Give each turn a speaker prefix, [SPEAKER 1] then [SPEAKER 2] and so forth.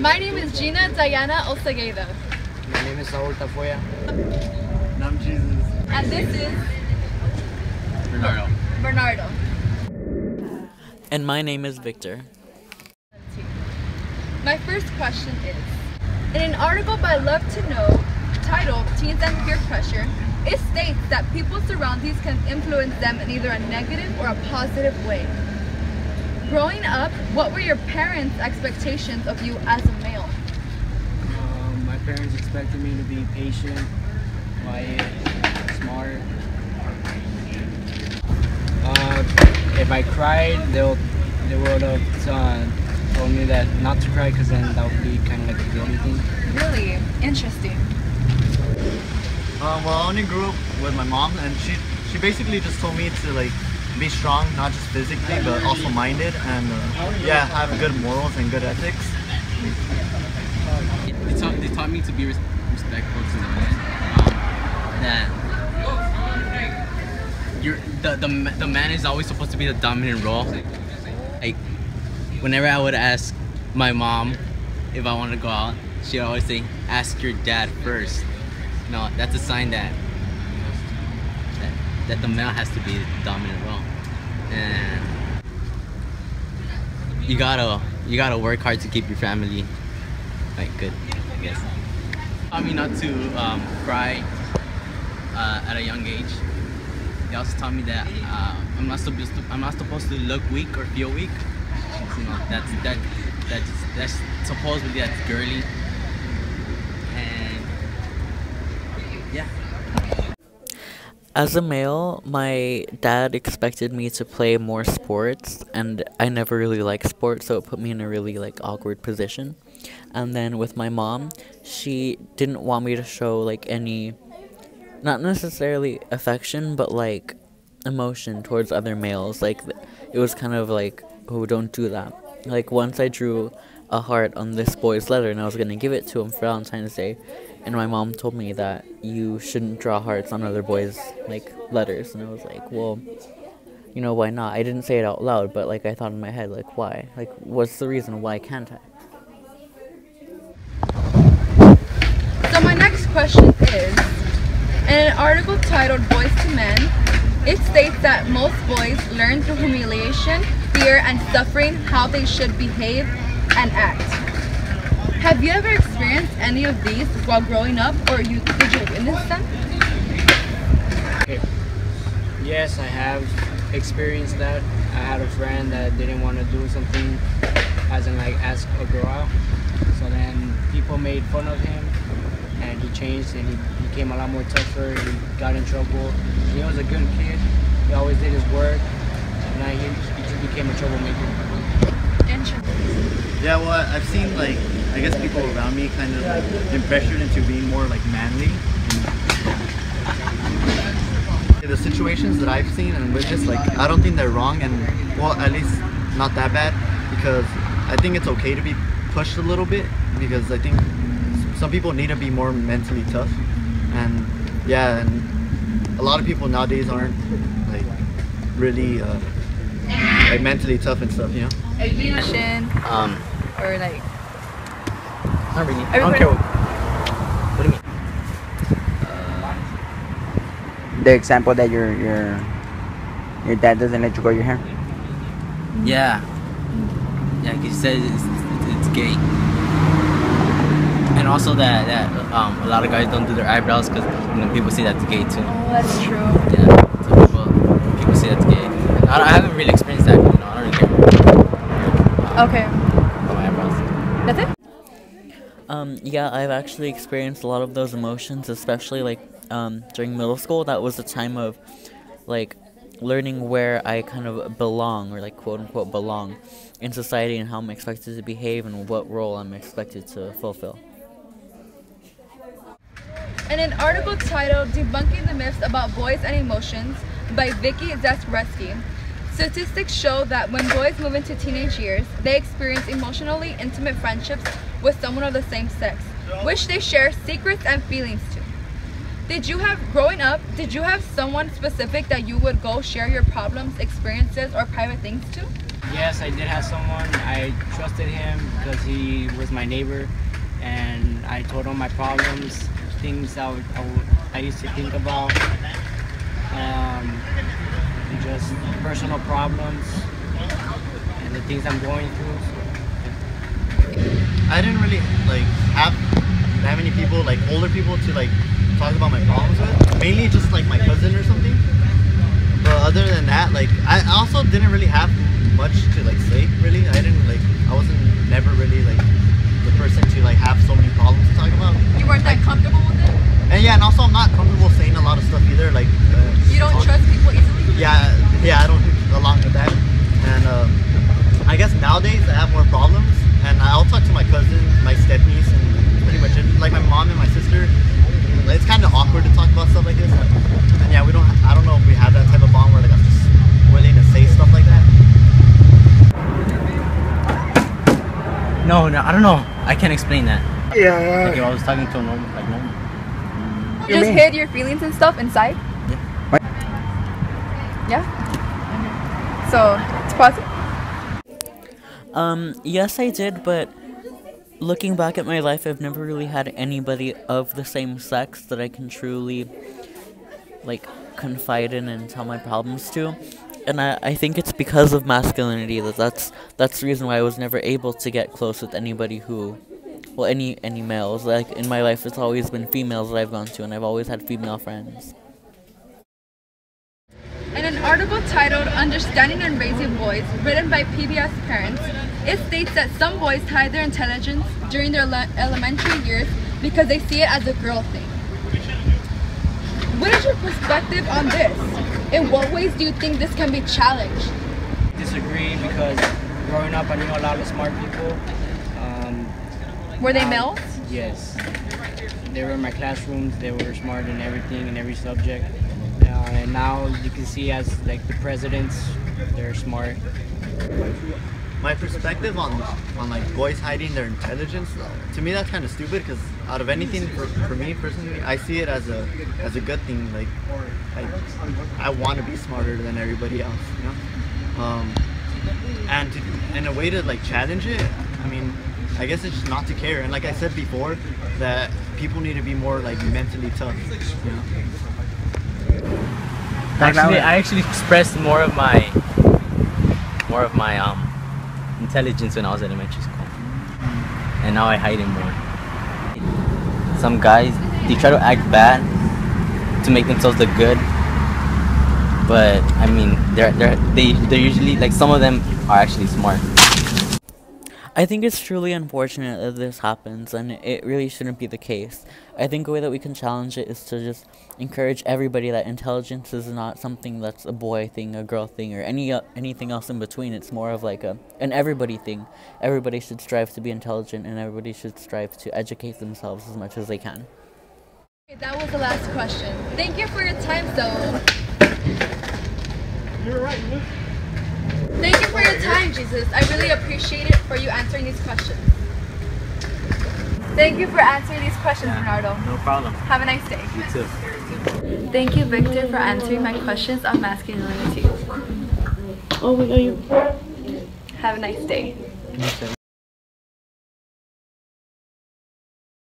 [SPEAKER 1] My name is Gina Diana Ocegueda.
[SPEAKER 2] My name is Saul Tafoya.
[SPEAKER 3] And I'm Jesus.
[SPEAKER 1] And this is Bernardo.
[SPEAKER 4] And my name is Victor.
[SPEAKER 1] My first question is, in an article by Love to Know titled Teens and Peer Pressure, it states that people's surroundings can influence them in either a negative or a positive way. Growing up, what were your parents' expectations of you as a male?
[SPEAKER 2] My parents expected me to be patient, quiet, smart. If I cried, they would have told me that not to cry, because then that would be kind of like a guilty thing.
[SPEAKER 1] Really interesting.
[SPEAKER 3] Well, I only grew up with my mom, and she basically just told me to like be strong, not just physically, but also minded, and yeah, have good morals and good ethics.
[SPEAKER 5] They taught me to be respectful to women. That the man is always supposed to be the dominant role. Like whenever I would ask my mom if I wanted to go out, she would always say, "Ask your dad first." No, that's a sign that the male has to be the dominant role, and you gotta work hard to keep your family like good, I guess. Taught me not to cry at a young age. They also taught me that I'm not supposed to look weak or feel weak. You know, that's supposedly that's girly. And yeah.
[SPEAKER 4] As a male, my dad expected me to play more sports, and I never really liked sports, so it put me in a really awkward position. And then with my mom, she didn't want me to show any, not necessarily affection, but emotion towards other males. It was kind of oh, don't do that. Once I drew a heart on this boy's letter, and I was gonna give it to him for Valentine's Day, and my mom told me that you shouldn't draw hearts on other boys' letters, and I was like, well, you know, why not? I didn't say it out loud, but I thought in my head, why? What's the reason? Why can't I?
[SPEAKER 1] So my next question is, in an article titled Boys to Men, it states that most boys learn through humiliation, fear, and suffering how they should behave and act. Have you ever experienced any of these while growing up, or did you witness them?
[SPEAKER 2] Okay. Yes, I have experienced that. I had a friend that didn't want to do something, as in ask a girl out. So then people made fun of him, and he changed, and he became a lot more tougher. He got in trouble. He was a good kid. He always did his work, and now he just became a troublemaker.
[SPEAKER 1] Interesting.
[SPEAKER 3] Yeah, well, I've seen I guess people around me kind of been pressured into being more manly. The situations that I've seen and witnessed, I don't think they're wrong, and well, at least not that bad, because I think it's okay to be pushed a little bit, because I think some people need to be more mentally tough, and yeah, and a lot of people nowadays aren't really mentally tough and stuff, you know.
[SPEAKER 1] Or
[SPEAKER 4] Not really. I don't care. What do you mean?
[SPEAKER 6] The example that your dad doesn't let you grow your hair.
[SPEAKER 5] Yeah, he says it's gay, and also that a lot of guys don't do their eyebrows because people say that's gay too.
[SPEAKER 1] oh, that's true.
[SPEAKER 5] Yeah, so people say that's gay. I haven't really experienced that. I don't really care.
[SPEAKER 1] Okay.
[SPEAKER 5] About my eyebrows.
[SPEAKER 1] That's it?
[SPEAKER 4] Yeah, I've actually experienced a lot of those emotions, especially during middle school. That was the time of learning where I kind of belong, or quote unquote belong in society, and how I'm expected to behave and what role I'm expected to fulfill.
[SPEAKER 1] In an article titled Debunking the Myths About Boys and Emotions by Vicky Zaspreski, statistics show that when boys move into teenage years, they experience emotionally intimate friendships with someone of the same sex, which they share secrets and feelings to. Growing up, did you have someone specific that you would go share your problems, experiences, or private things to?
[SPEAKER 2] Yes, I did have someone. I trusted him because he was my neighbor, and I told him my problems, things I used to think about, and just personal problems and the things I'm going through.
[SPEAKER 3] I didn't really like have that many people, like older people, to like talk about my problems with. Mainly just like my cousin or something. But other than that, like I also didn't really have much to like say. Really, I wasn't never really like the person to like have so many problems to talk about.
[SPEAKER 1] You weren't that comfortable with it?
[SPEAKER 3] And yeah, and also I'm not comfortable saying a lot of stuff either. Like
[SPEAKER 1] You don't trust people easily?
[SPEAKER 3] Yeah, I don't along with that. And I guess nowadays I have more problems, and I'll talk to my cousin, my stepniece, and pretty much it. Like my mom and my sister. It's kind of awkward to talk about stuff like this. And yeah, I don't know if we have that type of bond where like I'm just willing to say stuff like that.
[SPEAKER 5] No, I don't know. I can't explain that.
[SPEAKER 6] Yeah.
[SPEAKER 5] Like if I was talking to a normal.
[SPEAKER 1] You just hid your feelings and stuff inside?
[SPEAKER 5] Yeah.
[SPEAKER 6] What?
[SPEAKER 1] Yeah? So, it's positive?
[SPEAKER 4] Yes, I did, but looking back at my life, I've never really had anybody of the same sex that I can truly, like, confide in and tell my problems to. And I think it's because of masculinity that's the reason why I was never able to get close with anybody who, well, any males. Like, in my life, it's always been females that I've gone to, and I've always had female friends.
[SPEAKER 1] In an article titled Understanding and Raising Boys, written by PBS parents, it states that some boys hide their intelligence during their elementary years because they see it as a girl thing. What is your perspective on this? In what ways do you think this can be challenged?
[SPEAKER 2] Disagree because growing up I knew a lot of smart people.
[SPEAKER 1] Were they males?
[SPEAKER 2] Yes. They were in my classrooms, they were smart in everything, in every subject. And now you can see as like the presidents, they're smart.
[SPEAKER 3] My perspective on like boys hiding their intelligence, to me that's kind of stupid, because out of anything for me personally, I see it as a good thing. Like I want to be smarter than everybody else, you know. And in a way to like challenge it, I mean, I guess it's just not to care. And like I said before, that people need to be more like mentally tough, you know.
[SPEAKER 5] I actually expressed more of my intelligence when I was at elementary school, and now I hide it more. Some guys, they try to act bad to make themselves look good, but I mean they're usually, like, some of them are actually smart.
[SPEAKER 4] I think it's truly unfortunate that this happens, and it really shouldn't be the case. I think a way that we can challenge it is to just encourage everybody that intelligence is not something that's a boy thing, a girl thing, or anything else in between. It's more of like an everybody thing. Everybody should strive to be intelligent, and everybody should strive to educate themselves as much as they can.
[SPEAKER 1] Okay, that was the last question. Thank you for your time, though.
[SPEAKER 3] You're right, Luke.
[SPEAKER 1] Thank you for your time, Jesus. I really appreciate it for you answering these questions. Thank you for answering these questions, Bernardo.
[SPEAKER 5] No problem.
[SPEAKER 1] Have a nice day.
[SPEAKER 5] You too.
[SPEAKER 1] Thank you, Victor, for answering my questions on masculinity.
[SPEAKER 7] Oh, we got you.
[SPEAKER 1] Have a nice day.